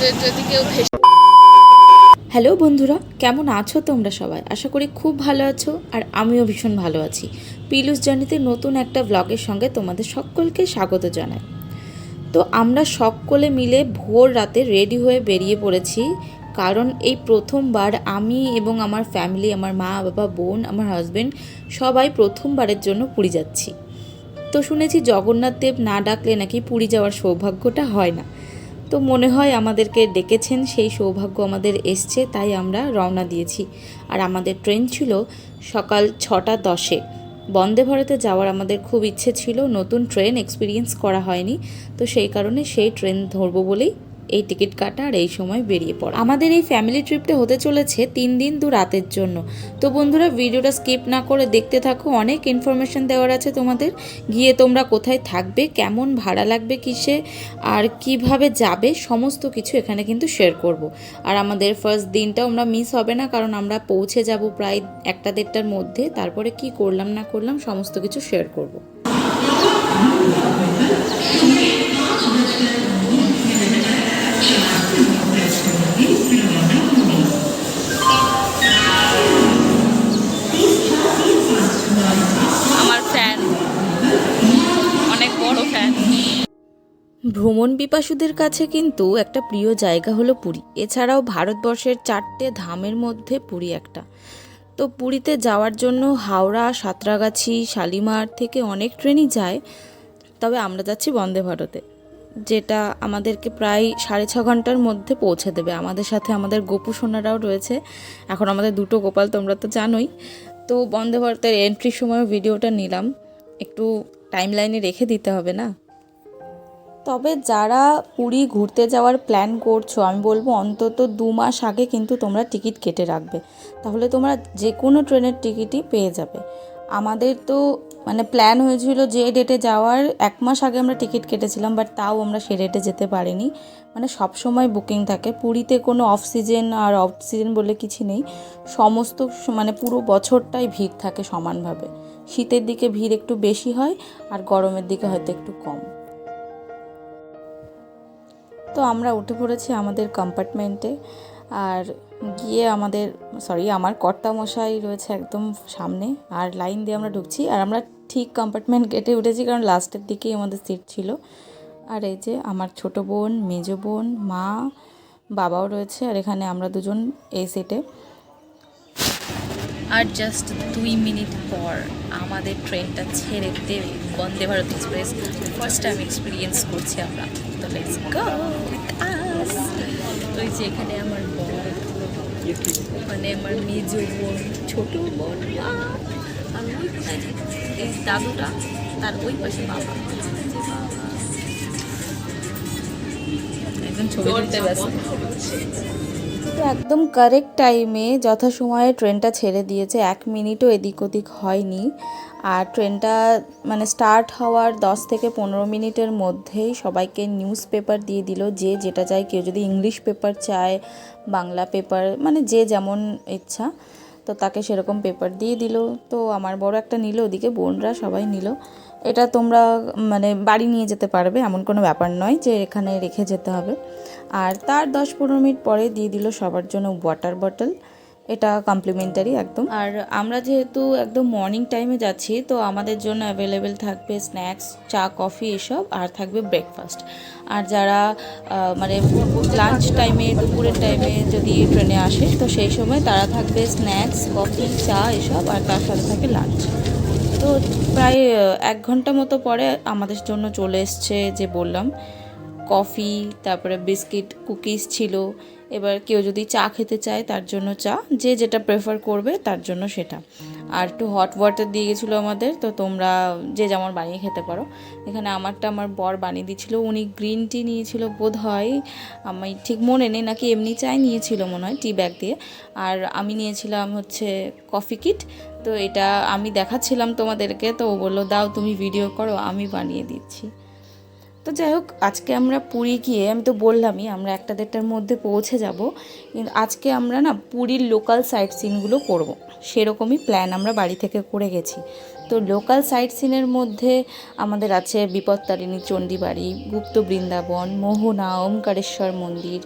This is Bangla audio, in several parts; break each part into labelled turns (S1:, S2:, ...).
S1: আমাদের যদি কেউ
S2: হ্যালো বন্ধুরা, কেমন আছো তোমরা সবাই? আশা করি খুব ভালো আছো, আর আমিও ভীষণ ভালো আছি। পিলুস জার্নিতে নতুন একটা ব্লগের সঙ্গে তোমাদের সকলকে স্বাগত জানাই। তো আমরা সকলে মিলে ভোর রাতে রেডি হয়ে বেরিয়ে পড়েছি, কারণ এই প্রথমবার আমি এবং আমার ফ্যামিলি, আমার মা বাবা বোন আমার হাজব্যান্ড সবাই প্রথমবারের জন্য পুরী যাচ্ছি। তো শুনেছি জগন্নাথ দেব না ডাকলে নাকি পুরী যাওয়ার সৌভাগ্যটা হয় না। তো মনে হয় আমাদেরকে ডেকেছেন, সেই সৌভাগ্য আমাদের এসছে, তাই আমরা রওনা দিয়েছি। আর আমাদের ট্রেন ছিল সকাল 6:10। বন্দে ভারতে যাওয়ার আমাদের খুব ইচ্ছে ছিল, নতুন ট্রেন এক্সপিরিয়েন্স করা হয়নি, তো সেই কারণে সেই ট্রেন ধরবো বলেই এই টিকিট কাটা আর এই সময় বেরিয়ে পড়া। আমাদের এই ফ্যামিলি ট্রিপটা হতে চলেছে 3 দিন 2 রাতের জন্য। তো বন্ধুরা, ভিডিওটা স্কিপ না করে দেখতে থাকো, অনেক ইনফরমেশন দেওয়ার আছে তোমাদের। গিয়ে তোমরা কোথায় থাকবে, কেমন ভাড়া লাগবে কিসে, আর কিভাবে যাবে, সমস্ত কিছু এখানে কিন্তু শেয়ার করব। আর আমাদের ফার্স্ট দিনটাও আমরা মিস হবে না, কারণ আমরা পৌঁছে যাব প্রায় 1-1:30টার মধ্যে। তারপরে কি করলাম না করলাম সমস্ত কিছু শেয়ার করব।
S1: আমার ফ্যান, অনেক বড় ফ্যান।
S2: ভ্রমণ পিপাসুদের কাছে কিন্তু একটা প্রিয় জায়গা হলো পুরী। এছাড়াও ভারতবর্ষের 4টে ধামের মধ্যে পুরী একটা। তো পুরীতে যাওয়ার জন্য হাওড়া, সাঁতরাগাছি, শালিমার থেকে অনেক ট্রেনই যায়, তবে আমরা যাচ্ছি বন্দে ভারতে, যেটা আমাদেরকে প্রায় 6.5 ঘন্টার মধ্যে পৌঁছে দেবে। আমাদের সাথে আমাদের গোপু সোনারাও রয়েছে। এখন আমাদের 2টো গোপাল, তোমরা তো জানোই। তো বন্দে ভারতের এন্ট্রির সময় ভিডিওটা নিলাম, একটু টাইম লাইনে রেখে দিতে হবে না। তবে যারা পুরী ঘুরতে যাওয়ার প্ল্যান করছো, আমি বলবো অন্তত 2 মাস আগে কিন্তু তোমরা টিকিট কেটে রাখবে, তাহলে তোমরা যে কোনো ট্রেনের টিকিটই পেয়ে যাবে। আমাদের তো প্ল্যান হয়েছিল যে ডেটে যাওয়ার 1 মাস আগে আমরা টিকিট কেটেছিলাম, বাট তাও আমরা সে ডেটে যেতে পারিনি। সব সময় বুকিং থাকে পুরীতে, কোনো অফ সিজন আর অফ সিজন বলে কিছু নেই। সমস্ত পুরো বছরটাই ভিড় থাকে সমানভাবে। শীতের দিকে ভিড় একটু বেশি হয়, আর গরমের দিকে হয়তো একটু কম। তো আমরা উঠে পড়েছি আমাদের কম্পার্টমেন্টে, আর গিয়ে আমার কর্তামশাই রয়েছে একদম সামনে, আর লাইন দিয়ে আমরা ঢুকছি। আর আমরা ঠিক কম্পার্টমেন্ট গেটে উঠেছি, কারণ লাস্টের দিকেই আমাদের সিট ছিল। আর এই যে আমার ছোট বোন, মেজো বোন, মা, বাবাও রয়েছে, আর এখানে আমরা দুজন এই সিটে।
S1: আর জাস্ট 2 মিনিট পর আমাদের ট্রেনটা ছেড়ে দেবে। Vande Bharat Express first time experience করছি আমরা। তো লেটস গো উইথ আস। ওই যে এখানে আমার বোন, আমার মেজো বোন, ছোট বোন, মা, আর ওই কোথায় এই দাদুটা, তার ওই পাশে বাবা। একদম ছবি তুলতে ব্যস্ত।
S2: তো একদম কারেক্ট টাইমে যথাসময়ে ট্রেনটা ছেড়ে দিয়েছে, 1 মিনিটও এদিক ওদিক হয়নি। আর ট্রেনটা স্টার্ট হওয়ার 10 থেকে 15 মিনিটের মধ্যেই সবাইকে নিউজ পেপার দিয়ে দিল, যে যেটা চায়। কেউ যদি ইংলিশ পেপার চায়, বাংলা পেপার, যে যেমন ইচ্ছা, তো তাকে সেরকম পেপার দিয়ে দিল। তো আমার বড় একটা নিল, ওদিকে বোনরা সবাই নিল। এটা তোমরা বাড়ি নিয়ে যেতে পারবে, এমন কোনো ব্যাপার নয় যে এখানে রেখে যেতে হবে। আর তার 10-15 মিনিট পরে দিয়ে দিল সবার জন্য ওয়াটার বটল, এটা কমপ্লিমেন্টারি একদম। আর আমরা যেহেতু একদম মর্নিং টাইমে যাচ্ছি, তো আমাদের জন্য অ্যাভেলেবেল থাকবে স্ন্যাক্স, চা, কফি এসব, আর থাকবে ব্রেকফাস্ট। আর যারা লাঞ্চ টাইমে, দুপুরের টাইমে যদি ট্রেনে আসে, তো সেই সময় তারা থাকবে স্ন্যাক্স, কফি, চা এসব, আর তার সাথে থাকবে লাঞ্চ। তো প্রায় 1 ঘন্টা মতো পরে আমাদের জন্য চলে এসছে, যে বললাম, কফি, তারপরে বিস্কিট, কুকিজ ছিল। এবার কেউ যদি চা খেতে চায় তার জন্য চা, যে যেটা প্রেফার করবে তার জন্য সেটা। আর একটু হট ওয়াটার দিয়ে গেছিলো আমাদের, তো তোমরা যে যেমন বানিয়ে খেতে পারো। এখানে আমার বর বানিয়ে দিয়েছিল, উনি গ্রিন টি নিয়েছিল বোধ হয়, আমি ঠিক মনে নেই, নাকি এমনি চাই নিয়েছিল মনে হয় টি ব্যাগ দিয়ে। আর আমি নিয়েছিলাম হচ্ছে কফি কিট। তো এটা আমি দেখাচ্ছিলাম তোমাদেরকে, তো ও বললো দাও তুমি ভিডিও করো, আমি বানিয়ে দিচ্ছি। তো যাই হোক, আজকে আমরা পুরী গিয়ে, আমি তো বললামই আমরা 1-1:30টার মধ্যে পৌঁছে যাব, কিন্তু আজকে আমরা পুরীর লোকাল সাইট সিনগুলো করব, সেরকমই প্ল্যান আমরা বাড়ি থেকে করে গেছি। তো লোকাল সাইট সিনের মধ্যে আমাদের আছে বিপত্তারিণী চণ্ডীবাড়ি, গুপ্ত বৃন্দাবন, মোহনা, ওমকারেশ্বর মন্দির,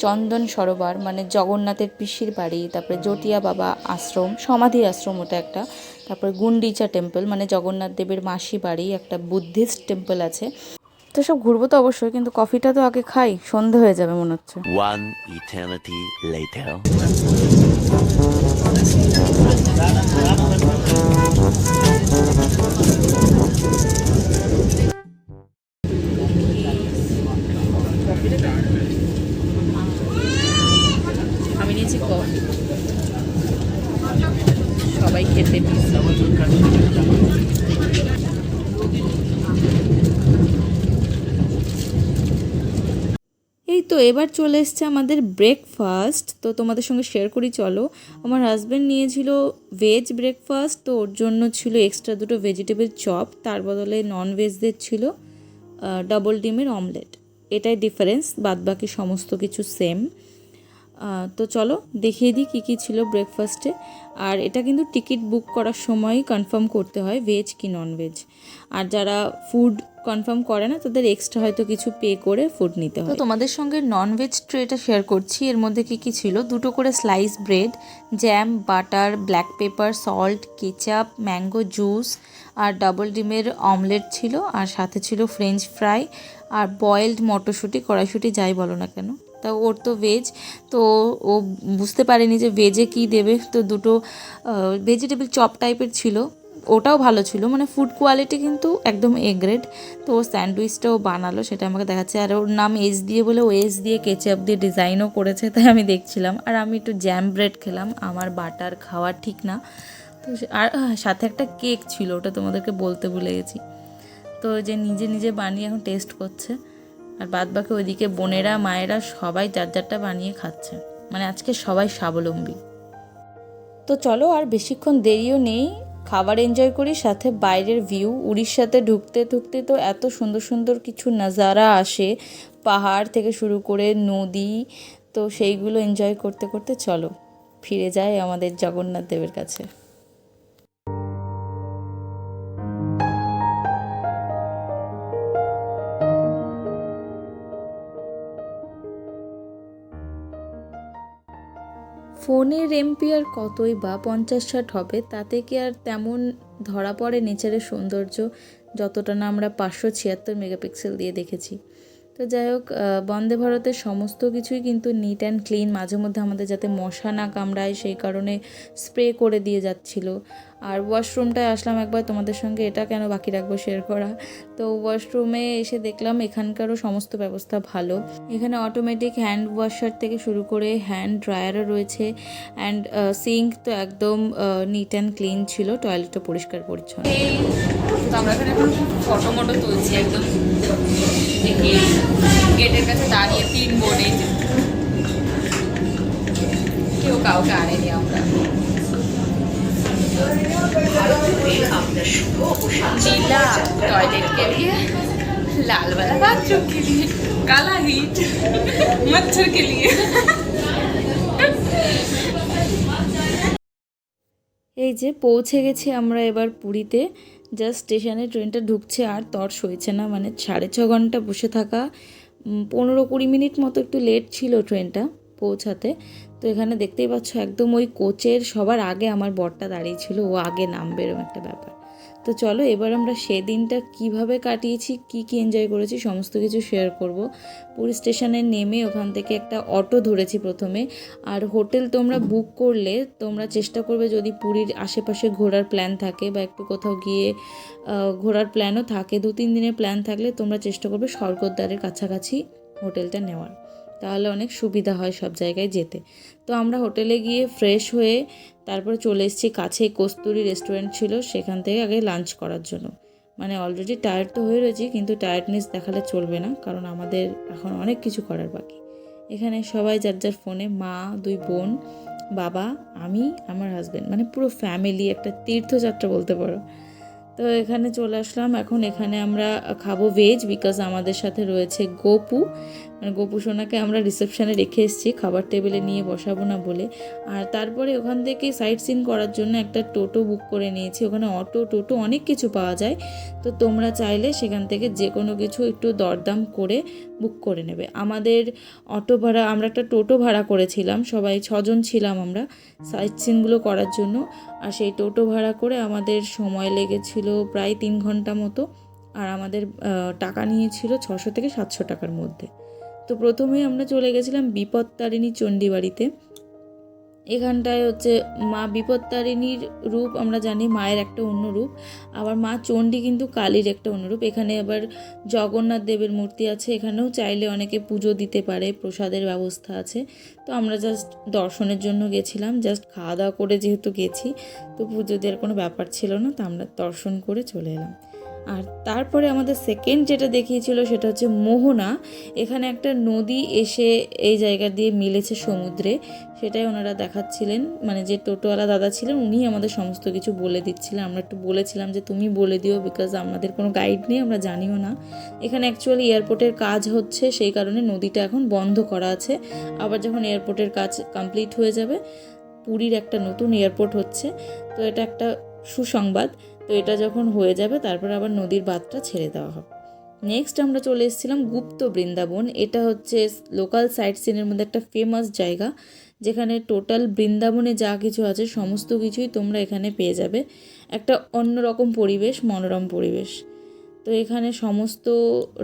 S2: চন্দন সরোবর মানে জগন্নাথের পিসির বাড়ি, তারপরে জটিয়া বাবা আশ্রম, সমাধি আশ্রম ওটা একটা, তারপরে গুন্ডিচা টেম্পল মানে জগন্নাথ দেবের মাসি বাড়ি, একটা বুদ্ধিস্ট টেম্পল আছে। তো সব ঘুরবো তো অবশ্যই, কিন্তু কফিটা তো আগে খাই, সন্ধে হয়ে যাবে মনে হচ্ছে।
S3: One eternity later.
S1: আমি নিয়েছি কফি, সবাই খেতে দিয়েছে।
S2: এই তো এবার চলে এসছে আমাদের ব্রেকফাস্ট, তো তোমাদের সঙ্গে শেয়ার করি চলো। আমার হাজব্যান্ড নিয়েছিল ভেজ ব্রেকফাস্ট, তো ওর জন্য ছিল এক্সট্রা দুটো ভেজিটেবল চপ, তার বদলে নন ভেজদের ছিল ডাবল ডিমের অমলেট। এটাই ডিফারেন্স, বাদবাকি সমস্ত কিছু সেম। তো চলো দেখিয়ে দিই কী কী ছিল ব্রেকফাস্টে। আর এটা কিন্তু টিকিট বুক করার সময় কনফার্ম করতে হয় ভেজ কি নন ভেজ, আর যারা ফুড কনফার্ম করে না তাদের এক্সট্রা হয়তো কিছু পে করে ফুড নিতে হয়। তো তোমাদের সঙ্গে নন ভেজ ট্রেটা শেয়ার করছি। এর মধ্যে কী কী ছিল: দুটো করে slice bread, jam, butter, black pepper, salt, ketchup, mango juice, আর ডাবল ডিমের অমলেট ছিল, আর সাথে ছিল ফ্রেঞ্চ ফ্রাই আর বয়েলড মটরশুঁটি, কড়াইশুঁটি যাই বলো না কেন। তা ওর তো ভেজ, তো ও বুঝতে পারেনি যে ভেজে কী দেবে, তো দুটো ভেজিটেবল চপ টাইপের ছিল, ওটাও ভালো ছিল, মানে ফুড কোয়ালিটি কিন্তু একদম এ গ্রেড। তো ও স্যান্ডউইচটাও বানালো, সেটা আমাকে দেখাচ্ছে। আর ওর নাম এস দিয়ে বলে ও এস দিয়ে কেচাপ দিয়ে ডিজাইনও করেছে, তাই আমি দেখছিলাম। আর আমি একটু জ্যাম ব্রেড খেলাম, আমার বাটার খাওয়া ঠিক না। তো আর সাথে একটা কেক ছিল, ওটা তোমাদেরকে বলতে ভুলে গেছি। তো যে নিজে নিজে বানিয়ে এখন টেস্ট করছে, আর বাদ বাকি ওইদিকে বোনেরা মায়েরা সবাই যার যারটা বানিয়ে খাচ্ছে, মানে আজকে সবাই স্বাবলম্বী। তো চলো আর বেশিক্ষণ দেরিও নেই, খাবার এনজয় করি, সাথে বাইরের ভিউ। উড়িষ্যাতে ঢুকতে ঢুকতে তো এত সুন্দর সুন্দর কিছু নাজারা আসে, পাহাড় থেকে শুরু করে নদী, তো সেইগুলো এনজয় করতে করতে চলো ফিরে যাই আমাদের জগন্নাথ দেবের কাছে। ফোনের এমপি আর কতই বা 50-60 হবে, তাতে কি আর তেমন ধরা পড়ে নেচারের সৌন্দর্য, যতটা না আমরা 576 মেগাপিক্সেল দিয়ে দেখেছি। তো যাই হোক, বন্দে ভারতের সমস্ত কিছুই কিন্তু নিট অ্যান্ড ক্লিন। মাঝে মধ্যে আমাদের যাতে মশা না কামড়ায় সেই কারণে স্প্রে করে দিয়ে যাচ্ছিল। আর ওয়াশরুমটায় আসলাম একবার, তোমাদের সঙ্গে এটা কেন বাকি রাখবো শেয়ার করা। তো ওয়াশরুমে এসে দেখলাম এখানকারও সমস্ত ব্যবস্থা ভালো। এখানে অটোমেটিক হ্যান্ড ওয়াশার থেকে শুরু করে হ্যান্ড ড্রায়ারও রয়েছে, অ্যান্ড সিঙ্ক তো একদম নিট অ্যান্ড ক্লিন ছিল, টয়লেটও পরিষ্কার পরিচ্ছন্ন।
S1: তো আমরা এখানে এখন ফটো মটো তুলছি, একদম দেখি গেটের কাছে দাঁড়িয়ে 3 বোর্ডে, কেউ কাউকে আনেনি আমরা। नीला टॉयलेट के लिए, लाल वाला बाथरूम के लिए, काला हीट मच्छर के लिए।
S2: এই যে পৌঁছে গেছি আমরা এবার পুরীতে। জাস্ট স্টেশনে ট্রেনটা ঢুকছে আর তর সইছে না, মানে 6.5 ঘন্টা বসে থাকা, 15-20 মিনিট মতো একটু লেট ছিল ট্রেনটা পৌঁছাতে। তো এখানে দেখতেই পাচ্ছ একদম ওই কোচের সবার আগে আমার বরটা দাঁড়িয়ে ছিল, ও আগে নামবে, এরকম একটা ব্যাপার। তো চলো এবার আমরা সেদিনটা কিভাবে কাটিয়েছি, কি কি এনজয় করেছি সমস্ত কিছু শেয়ার করব। পুরী স্টেশনে নেমে ওখান থেকে একটা অটো ধরেছি প্রথমে। আর হোটেল তোমরা বুক করলে তোমরা চেষ্টা করবে, যদি পুরীর আশেপাশে ঘোরার প্ল্যান থাকে বা একটু কোথাও গিয়ে ঘোরার প্ল্যানও থাকে, 2-3 দিনের প্ল্যান থাকলে তোমরা চেষ্টা করবে স্বর্গদ্বারের কাছাকাছি হোটেলটা নেওয়ার, তাহলে অনেক সুবিধা হয় সব জায়গায় যেতে। তো আমরা হোটেলে গিয়ে ফ্রেশ হয়ে তারপরে চলে এসেছি কাছেই কস্তুরি রেস্টুরেন্ট ছিল, সেখান থেকে আগে লাঞ্চ করার জন্য। মানে অলরেডি টায়ার্ড তো হয়ে রয়েছি, কিন্তু টায়ার্ডনেস দেখালে চলবে না, কারণ আমাদের এখন অনেক কিছু করার বাকি। এখানে সবাই যার যার ফোনে, মা, 2 বোন, বাবা, আমি, আমার হাজব্যান্ড, মানে পুরো ফ্যামিলি, একটা তীর্থযাত্রা বলতে পারো। তো এখানে চলে আসলাম। এখন এখানে আমরা খাবো ভেজ, বিকজ আমাদের সাথে রয়েছে গোপু, মানে গোপুসোনাকে আমরা রিসেপশনে রেখে এসেছি, খাবার টেবিলে নিয়ে বসাবো না বলে। আর তারপরে ওখান থেকে সাইট সিন করার জন্য একটা টোটো বুক করে নিয়েছি। ওখানে অটো টোটো অনেক কিছু পাওয়া যায়, তো তোমরা চাইলে সেখান থেকে যে কোনো কিছু একটু দরদাম করে বুক করে নেবে। আমাদের অটো ভাড়া, আমরা একটা টোটো ভাড়া করেছিলাম, সবাই 6 জন ছিলাম আমরা সাইট সিনগুলো করার জন্য। আর সেই টোটো ভাড়া করে আমাদের সময় লেগেছিল প্রায় 3 ঘন্টা মতো। আর আমাদের টাকা নিয়েছিল 600 থেকে 700 টাকার মধ্যে। তো প্রথমেই আমরা চলে গেছিলাম বিপত্তারিণী চণ্ডীবাড়িতে। এখানটায় হচ্ছে মা বিপত্তারিণীর রূপ আমরা জানি, মায়ের একটা অন্য রূপ, আবার মা চণ্ডী কিন্তু কালীর একটা অন্য রূপ। এখানে আবার জগন্নাথ দেবের মূর্তি আছে, এখানেও চাইলে অনেকে পুজো দিতে পারে, প্রসাদের ব্যবস্থা আছে। তো আমরা জাস্ট দর্শনের জন্য গেছিলাম, জাস্ট খাওয়া দাওয়া করে যেহেতু গেছি, তো পুজো দেওয়ার কোনো ব্যাপার ছিল না, তো আমরা দর্শন করে চলে এলাম। আর তারপরে আমাদের সেকেন্ড যেটা দেখিয়েছিল সেটা হচ্ছে মোহনা। এখানে একটা নদী এসে এই জায়গা দিয়ে মিলেছে সমুদ্রে, সেটাই ওনারা দেখাচ্ছিলেন। মানে যে টোটোওয়ালা দাদা ছিলেন উনি আমাদের সমস্ত কিছু বলে দিচ্ছিলেন। আমরা একটু বলেছিলাম যে তুমি বলে দিও, বিকজ আমাদের কোনো গাইড নেই, আমরা জানিও না। এখানে অ্যাকচুয়ালি এয়ারপোর্টের কাজ হচ্ছে, সেই কারণে নদীটা এখন বন্ধ করা আছে। আবার যখন এয়ারপোর্টের কাজ কমপ্লিট হয়ে যাবে, পুরীর একটা নতুন এয়ারপোর্ট হচ্ছে, তো এটা একটা সুসংবাদ। তো এটা যখন হয়ে যাবে তারপর আবার নদীর বাঁধটা ছেড়ে দেওয়া হবে। নেক্সট আমরা চলে এসেছিলাম গুপ্ত বৃন্দাবন। এটা হচ্ছে লোকাল সাইট সিনের মধ্যে একটা ফেমাস জায়গা, যেখানে টোটাল বৃন্দাবনে যা কিছু আছে সমস্ত কিছুই তোমরা এখানে পেয়ে যাবে। একটা অন্যরকম পরিবেশ, মনোরম পরিবেশ। তো এখানে সমস্ত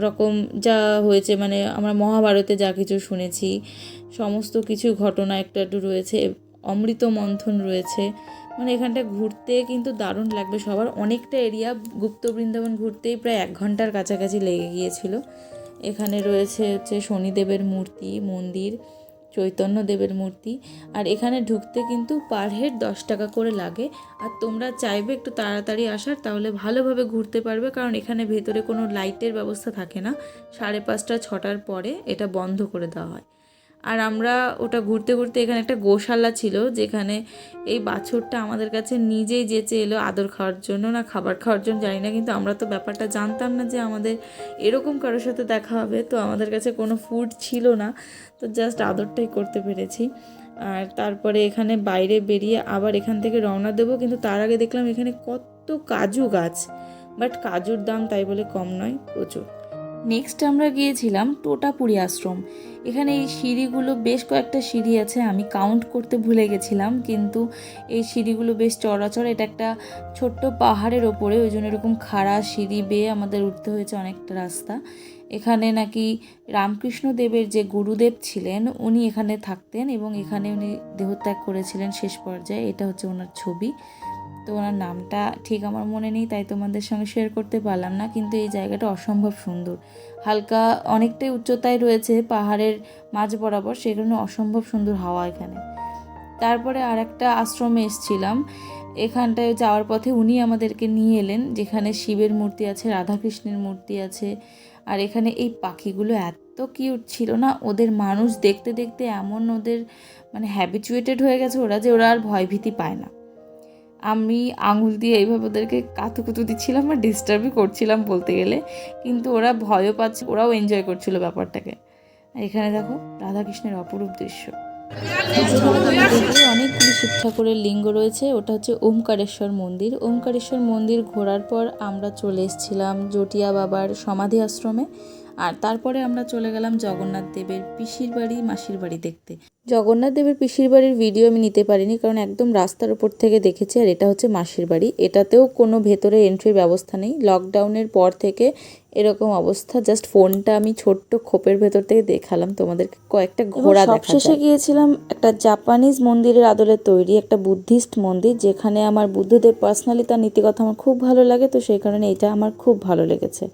S2: রকম যা হয়েছে, মানে আমরা মহাভারতে যা কিছু শুনেছি সমস্ত কিছু ঘটনা একটু একটু রয়েছে, অমৃত মন্থন রয়েছে। মানে এখানটা ঘুরতে কিন্তু দারুণ লাগবে সবার। অনেকটা এরিয়া গুপ্ত বৃন্দাবন ঘুরতেই প্রায় 1 ঘন্টার কাছাকাছি লেগে গিয়েছিল। এখানে রয়েছে হচ্ছে শনিদেবের মূর্তি, মন্দির, চৈতন্যদেবের মূর্তি। আর এখানে ঢুকতে কিন্তু পার হেড 10 টাকা করে লাগে। আর তোমরা চাইবে একটু তাড়াতাড়ি আসার, তাহলে ভালোভাবে ঘুরতে পারবে, কারণ এখানে ভেতরে কোনো লাইটের ব্যবস্থা থাকে না। 5:30 6টার পরে এটা বন্ধ করে দেওয়া হয়। আর আমরা ওটা ঘুরতে ঘুরতে এখানে একটা গোশালা ছিল, যেখানে এই বাছুরটা আমাদের কাছে নিজেই যেচে এলো আদর খাওয়ার জন্য, না খাবার খাওয়ার জন্য জানি না, কিন্তু আমরা তো ব্যাপারটা জানতাম না যে আমাদের এরকম কারোর সাথে দেখা হবে। তো আমাদের কাছে কোনো ফুড ছিল না, তো জাস্ট আদরটাই করতে পেরেছি। আর তারপরে এখানে বাইরে বেরিয়ে আবার এখান থেকে রওনা দেবো, কিন্তু তার আগে দেখলাম এখানে কত কাজু গাছ, বাট কাজুর দাম তাই বলে কম নয়, প্রচুর। নেক্সট আমরা গিয়েছিলাম টোটাপুরি আশ্রম। এখানে এই সিঁড়িগুলো, বেশ কয়েকটা সিঁড়ি আছে, আমি কাউন্ট করতে ভুলে গেছিলাম, কিন্তু এই সিঁড়িগুলো বেশ চড়াচড়া। এটা একটা ছোট্ট পাহাড়ের ওপরে, ওই জন্য এরকম খাড়া সিঁড়ি বেয়ে আমাদের উঠতে হয়েছে অনেকটা রাস্তা। এখানে নাকি রামকৃষ্ণ দেবের যে গুরুদেব ছিলেন উনি এখানে থাকতেন, এবং এখানে উনি দেহত্যাগ করেছিলেন শেষ পর্যায়ে। এটা হচ্ছে ওনার ছবি। তো ওনার নামটা ঠিক আমার মনে নেই, তাই তোমাদের সঙ্গে শেয়ার করতে পারলাম না, কিন্তু এই জায়গাটা অসম্ভব সুন্দর। হালকা অনেকটাই উচ্চতায় রয়েছে পাহাড়ের মাঝ বরাবর, সেই কারণে অসম্ভব সুন্দর হাওয়া এখানে। তারপরে আর একটা আশ্রমে এসেছিলাম, এখানটায় যাওয়ার পথে উনি আমাদেরকে নিয়ে এলেন, যেখানে শিবের মূর্তি আছে, রাধাকৃষ্ণের মূর্তি আছে। আর এখানে এই পাখিগুলো এত কিউট ছিল না, ওদের মানুষ দেখতে দেখতে এমন ওদের মানে হ্যাবিচুয়েটেড হয়ে গেছে ওরা, যে ওরা আর ভয়ভীতি পায় না। আমি আঙুল দিয়ে এইভাবে ওদেরকে কাতুকুতু দিচ্ছিলাম আর ডিস্টার্বই করছিলাম বলতে গেলে, কিন্তু ওরা ভয়ও পাচ্ছে, ওরাও এনজয় করছিল ব্যাপারটাকে। এখানে দেখো রাধাকৃষ্ণের অপরূপ দৃশ্য। অনেকগুলি শিব ঠাকুরের লিঙ্গ রয়েছে, ওটা হচ্ছে ওমকারেশ্বর মন্দির। ওমকারেশ্বর মন্দির ঘোরার পর আমরা চলে এসেছিলাম জটিয়া বাবার সমাধি আশ্রমে। আর তারপরে আমরা চলে গেলাম জগন্নাথ দেবের পিসির বাড়ি, মাসির বাড়ি দেখতে। জগন্নাথ দেবের পিসির বাড়ির ভিডিও আমি নিতে পারিনি, কারণ একদম রাস্তার উপর থেকে দেখেছি। আর এটা হচ্ছে মাসির বাড়ি, এটাতেও কোনো ভেতরে এন্ট্রির ব্যবস্থা নেই। লকডাউনের পর থেকে এরকম অবস্থা। জাস্ট ফোনটা আমি ছোট্ট খোপের ভেতর থেকে দেখালাম তোমাদেরকে, কয়েকটা ঘোড়া দেখা যায়। সবশেষে গিয়েছিলাম একটা জাপানিজ মন্দিরের আদলে তৈরি একটা বুদ্ধিস্ট মন্দির, যেখানে আমার বুদ্ধদেব পার্সোনালি তার নীতিকথা আমার খুব ভালো লাগে, তো সেই কারণে এটা আমার খুব ভালো লেগেছে।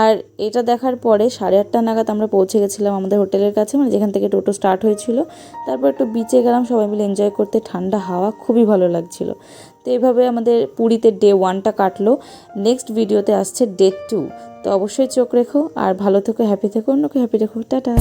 S2: আর এটা দেখার পরে 8:30 নাগাদ আমরা পৌঁছে গেছিলাম আমাদের হোটেলের কাছে, মানে যেখান থেকে টোটো স্টার্ট হয়েছিল। তারপর একটু বিচে গেলাম সবাই মিলে এনজয় করতে, ঠান্ডা হাওয়া, খুবই ভালো লাগছিল। তো এইভাবে আমাদের পুরীতে ডে 1টা কাটলো। নেক্সট ভিডিওতে আসছে ডে 2, তো অবশ্যই চোখ রেখো আর ভালো থেকো, হ্যাপি থেকো, অন্যকে হ্যাপি রেখো। টাটা।